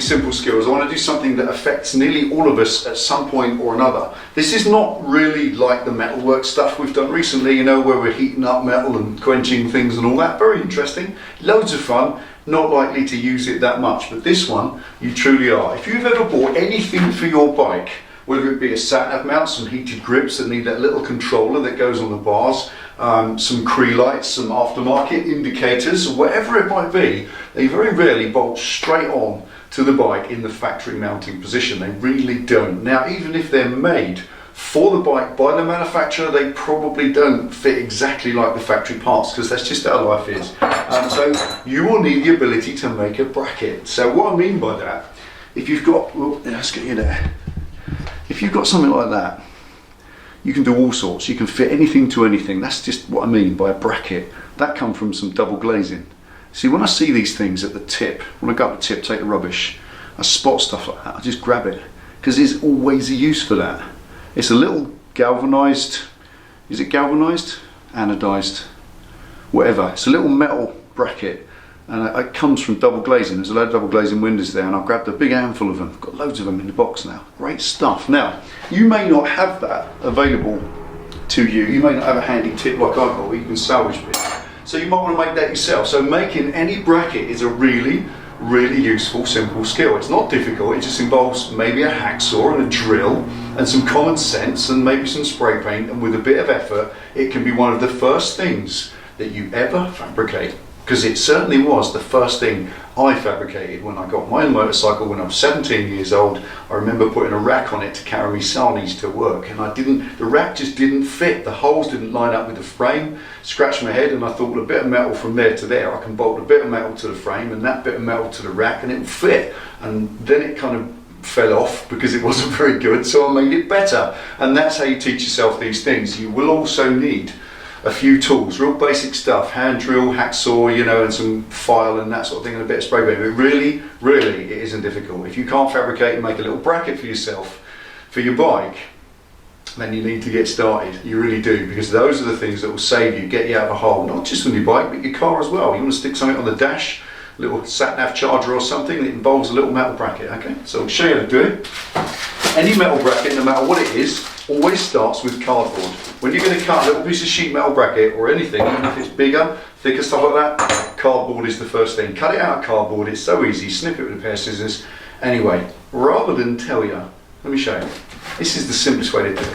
simple skills. I want to do something that affects nearly all of us at some point or another. This is not really like the metalwork stuff we've done recently, you know, where we're heating up metal and quenching things and all that. Very interesting, loads of fun, not likely to use it that much, but this one, you truly are. If you've ever bought anything for your bike, whether it be a sat-nav mount, some heated grips that need that little controller that goes on the bars, some Cree lights, some aftermarket indicators, or whatever it might be, they very rarely bolt straight on to the bike in the factory mounting position. They really don't. Now, even if they're made for the bike by the manufacturer, they probably don't fit exactly like the factory parts, because that's just how life is. So you will need the ability to make a bracket. So what I mean by that, if you've got, well, let's get you there. If you've got something like that, you can do all sorts. You can fit anything to anything. That's just what I mean by a bracket. That comes from some double glazing. See, when I see these things at the tip, when I go up the tip, take the rubbish, I spot stuff like that, I just grab it, because there's always a use for that. It's a little galvanized, is it galvanized? Anodized, whatever. It's a little metal bracket, and it comes from double glazing. There's a load of double glazing windows there, and I've grabbed a big handful of them. I've got loads of them in the box now. Great stuff. Now, you may not have that available to you. You may not have a handy tip like I've got where you can salvage bits. So you might want to make that yourself. So making any bracket is a really useful, simple skill. It's not difficult. It just involves maybe a hacksaw and a drill and some common sense and maybe some spray paint, and with a bit of effort, it can be one of the first things that you ever fabricate. Because it certainly was the first thing I fabricated when I got my motorcycle when I was 17 years old. I remember putting a rack on it to carry me sarnies to work, and the rack just didn't fit. The holes didn't line up with the frame. Scratched my head, and I thought, well, a bit of metal from there to there, I can bolt a bit of metal to the frame and that bit of metal to the rack, and it would fit. And then it kind of fell off because it wasn't very good, so I made it better. And that's how you teach yourself these things. You will also need a few tools, real basic stuff, hand drill, hacksaw, you know, and some file and that sort of thing, and a bit of spray paint. But really, it isn't difficult. If you can't fabricate and make a little bracket for yourself for your bike, then you need to get started. You really do, because those are the things that will save you, get you out of a hole, not just on your bike, but your car as well. You want to stick something on the dash, a little sat-nav charger or something that involves a little metal bracket, okay? So I'll show you how to do it. Any metal bracket, no matter what it is, always starts with cardboard. When you're going to cut a little piece of sheet metal bracket or anything, even if it's bigger, thicker, stuff like that, cardboard is the first thing. Cut it out of cardboard, it's so easy, snip it with a pair of scissors. Anyway, rather than tell you, let me show you. This is the simplest way to do it.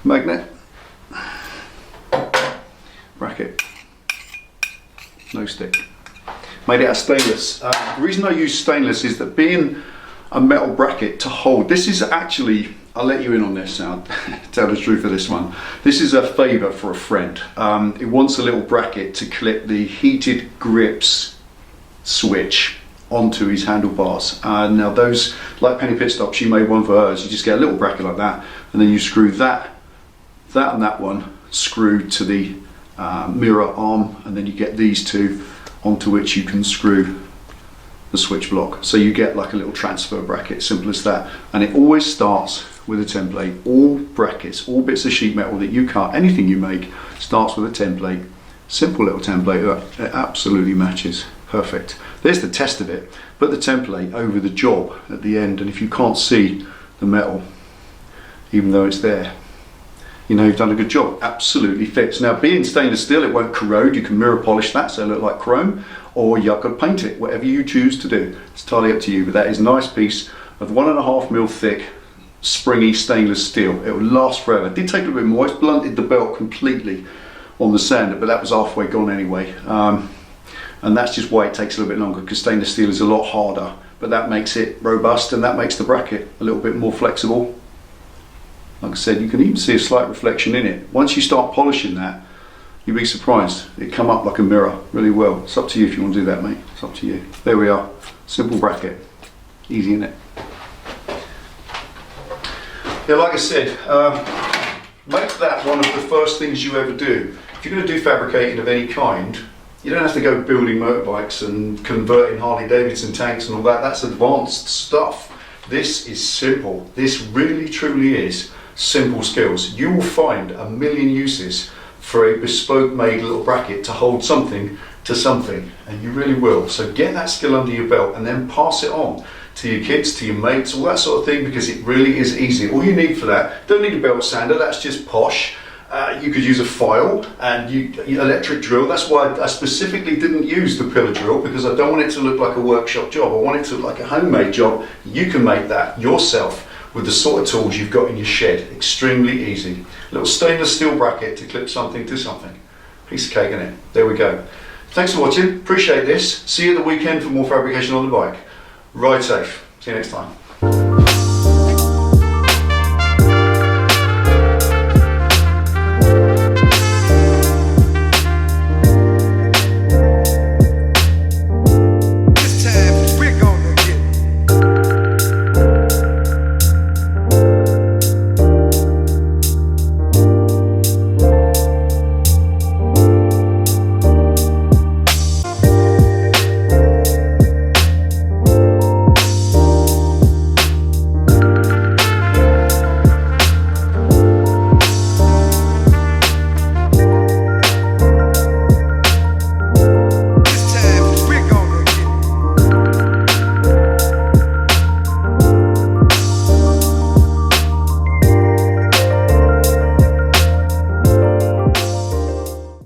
magnet, bracket, no stick. Made it out of stainless. The reason I use stainless is that being a metal bracket to hold, this is actually, I'll let you in on this now, tell the truth of this one. This is a favour for a friend. It wants a little bracket to clip the heated grips switch onto his handlebars. Now those, like Penny Pit Stop, she made one for hers. You just get a little bracket like that, and then you screw that and that one screwed to the mirror arm, and then you get these two onto which you can screw the switch block. So you get like a little transfer bracket, simple as that. And it always starts with a template. All brackets, all bits of sheet metal that you cut, anything you make, starts with a template. Simple little template that it absolutely matches. Perfect. There's the test of it. Put the template over the job at the end, and if you can't see the metal, even though it's there, you know you've done a good job. Absolutely fits. Now, being stainless steel, it won't corrode. You can mirror polish that so it look like chrome, or you could paint it, whatever you choose to do. It's entirely up to you, but that is a nice piece of 1.5 mil thick, springy stainless steel. It will last forever. It did take a little bit more. It's blunted the belt completely on the sander, but that was halfway gone anyway. And that's just why it takes a little bit longer, because stainless steel is a lot harder, but that makes it robust, and that makes the bracket a little bit more flexible. Like I said, you can even see a slight reflection in it. Once you start polishing that, you'll be surprised. It come up like a mirror really well. It's up to you if you want to do that, mate. It's up to you. There we are. Simple bracket. Easy, isn't it? Yeah, like I said, make that one of the first things you ever do. If you're going to do fabricating of any kind, you don't have to go building motorbikes and converting Harley Davidson tanks and all that. That's advanced stuff. This is simple. This really truly is simple skills. You will find a million uses for a bespoke made little bracket to hold something to something, and you really will. So get that skill under your belt and then pass it on to your kids, to your mates, all that sort of thing, because it really is easy. All you need for that, don't need a belt sander, that's just posh. You could use a file and electric drill. That's why I specifically didn't use the pillar drill, because I don't want it to look like a workshop job. I want it to look like a homemade job. You can make that yourself with the sort of tools you've got in your shed. Extremely easy. Little stainless steel bracket to clip something to something. Piece of cake in it. There we go. Thanks for watching. Appreciate this. See you at the weekend for more fabrication on the bike. Ride safe. See you next time.